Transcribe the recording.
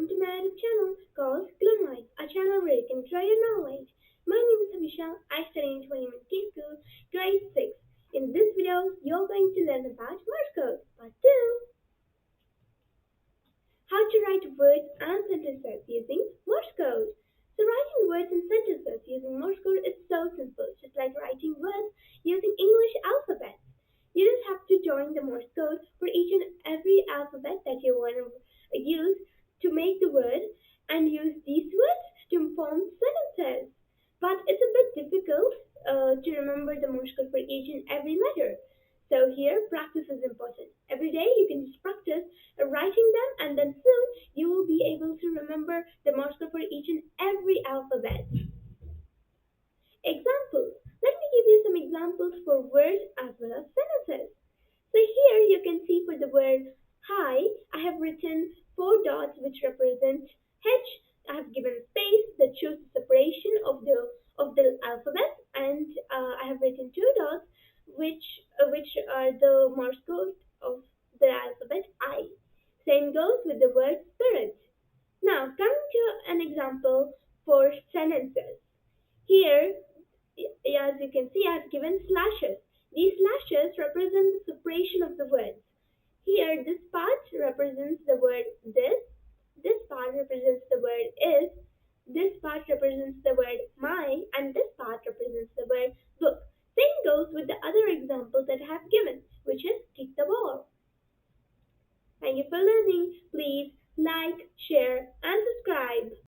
welcome to my YouTube channel called Glowlight, a channel where you can try your knowledge. My name is Abhisha. I study in 20 K School, grade 6. In this video, you're going to learn about Morse code, part 2. How to write words and sentences using Morse code. So writing words and sentences using Morse code is so simple, just like writing words using English alphabet. You just have to join the Morse code for each and every alphabet that you want to use to make the word and use these words to form sentences. But it's a bit difficult to remember the Morse code for each and every letter. So here, practice is important. Every day you can just practice writing them, and then soon you will be able to remember the Morse code for each and every alphabet. Examples. Let me give you some examples for words as well as sentences. So here you can see for the word hi, I have written four dots which represent H. I have given space that shows the separation of the alphabet, and I have written two dots which are the Morse code of the alphabet I. Same goes with the word spirit. Now coming to an example for sentences. Here, as you can see, I've given slashes. These slashes represent the separation of the words. Here, this part represents the word this part represents the word is, this part represents the word my,